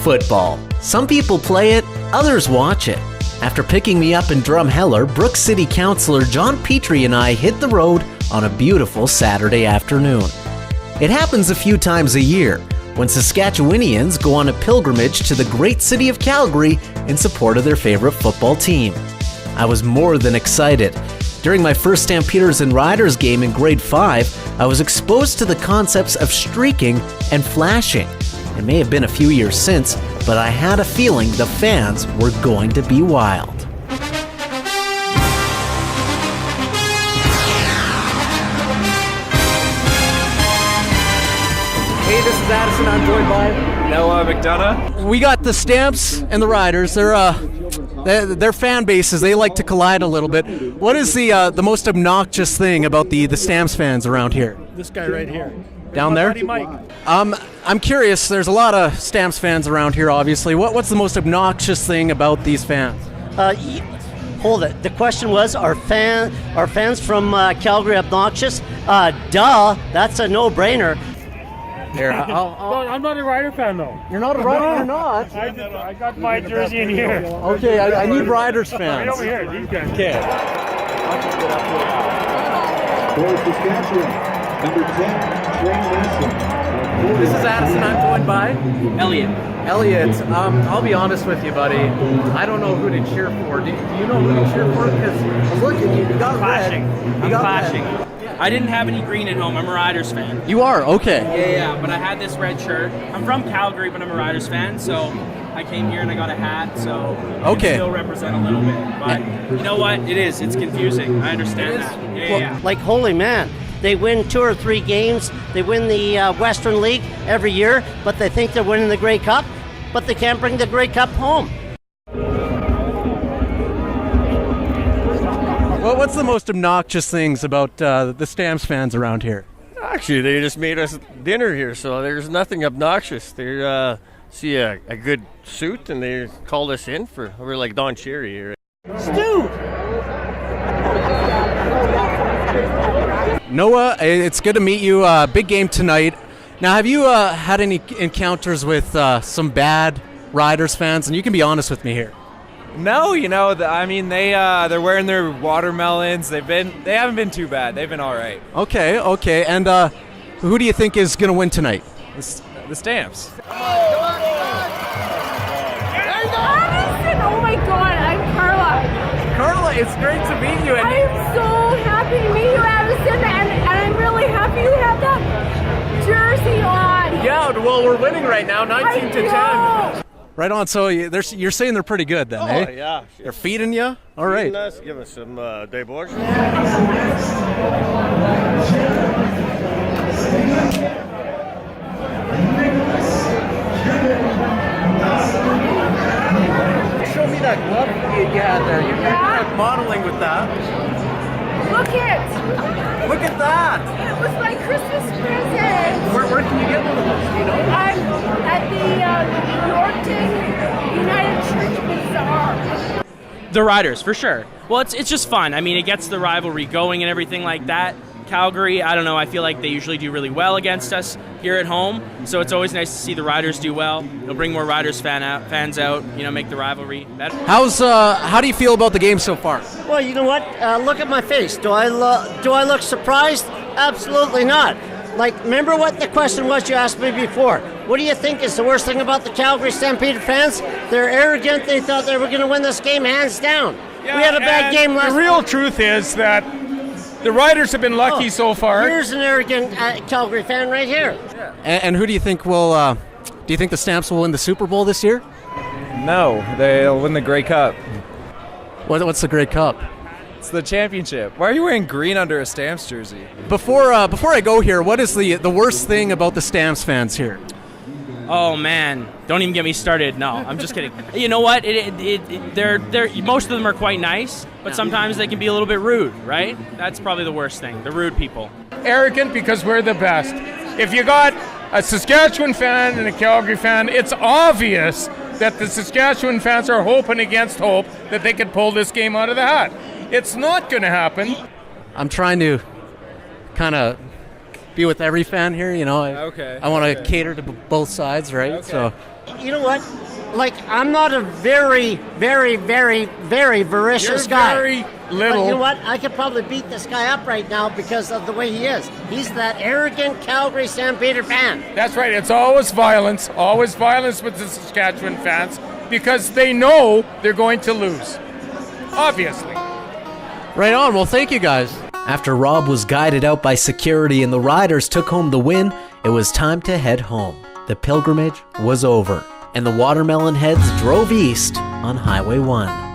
Football. Some people play it, others watch it. After picking me up in Drumheller, Brook City Councillor John Petrie and I hit the road on a beautiful Saturday afternoon. It happens a few times a year when Saskatchewanians go on a pilgrimage to the great city of Calgary in support of their favorite football team. I was more than excited. During my first Stampeders and Riders game in grade 5, I was exposed to the concepts of streaking and flashing. It may have been a few years since, but I had a feeling the fans were going to be wild. Hey, this is Addison. I'm joined by Noah McDonough. We got the Stamps and the Riders. Their fan bases, they like to collide a little bit. What is the most obnoxious thing about the Stamps fans around here? This guy right here. Down there? Mike. I'm curious, there's a lot of Stamps fans around here, obviously. What's the most obnoxious thing about these fans? Hold it. The question was, are fans from Calgary obnoxious? Duh, that's a no-brainer. Here, I'm not a Rider fan, though. You're not a Rider? You're not? I got my jersey in here. Okay, I need Riders fans. Right over here, these guys. Okay. For Saskatchewan, number 10, Trey Mason. This is Addison. I'm joined by Elliot. Elliot. I'll be honest with you, buddy. I don't know who to cheer for. Do you know who to cheer for? Because I was looking, you got Clashing. red. I'm clashing. I didn't have any green at home. I'm a Riders fan. You are? Okay. Yeah, but I had this red shirt. I'm from Calgary, but I'm a Riders fan, so I came here and I got a hat, so I can still represent a little bit. But you know what? It's confusing. I understand that. Yeah. Like, holy man, they win 2 or 3 games. They win the Western League every year, but they think they're winning the Grey Cup, but they can't bring the Grey Cup home. Well, what's the most obnoxious things about the Stamps fans around here? Actually, they just made us dinner here, so there's nothing obnoxious. They see a good suit, and they called us in we're like Don Cherry here. Stu! Noah, it's good to meet you. Big game tonight. Now, have you had any encounters with some bad Riders fans? And you can be honest with me here. No, they're wearing their watermelons. They haven't been too bad. They've been all right. Okay. And who do you think is going to win tonight? The Stamps. Addison, oh my God, I'm Carla. Carla, it's great to meet you. I am so happy to meet you, Addison, and I'm really happy you have that jersey on. Yeah, well, we're winning right now, 19 to 10. I know. Right on. So you're saying they're pretty good then, eh? Yeah. They're feeding you? All right. Feeding us, give us some debauch. Show me that glove you had there. You're kind of modeling with that. Look it. Look at that. It was my Christmas present. Where can you get one of those? Do you know? I'm at the Yorkton United Church Bazaar. The Riders, for sure. Well, it's just fun. I mean, it gets the rivalry going and everything like that. Calgary, I don't know, I feel like they usually do really well against us here at home, so it's always nice to see the Riders do well. It'll bring more Riders fans out, make the rivalry better. How do you feel about the game so far? Well, you know what? Look at my face. Do I look surprised? Absolutely not. Like, remember what the question was you asked me before? What do you think is the worst thing about the Calgary Stampede fans? They're arrogant. They thought they were going to win this game hands down. Yeah, we had a bad game last The real truth is that the Riders have been lucky so far. Here's an arrogant Calgary fan right here. And who do you think will? Do you think the Stamps will win the Super Bowl this year? No, they'll win the Grey Cup. What's the Grey Cup? It's the championship. Why are you wearing green under a Stamps jersey? Before I go here, what is the worst thing about the Stamps fans here? Oh man, don't even get me started. No, I'm just kidding. You know what? They're most of them are quite nice, but sometimes they can be a little bit rude, right? That's probably the worst thing. The rude people. Arrogant because we're the best. If you got a Saskatchewan fan and a Calgary fan, it's obvious that the Saskatchewan fans are hoping against hope that they could pull this game out of the hat. It's not going to happen. I'm trying to kind of be with every fan here, Okay. I want to cater to both sides, right? Okay. So You know what? Like, I'm not a very, very, very, very voracious You're guy. very little. But you know what? I could probably beat this guy up right now because of the way he is. He's that arrogant Calgary Stampeder fan. That's right. It's always violence with the Saskatchewan fans because they know they're going to lose. Obviously. Right on. Well, thank you guys. After Rob was guided out by security and the Riders took home the win, it was time to head home. The pilgrimage was over, and the Watermelon Heads drove east on Highway 1.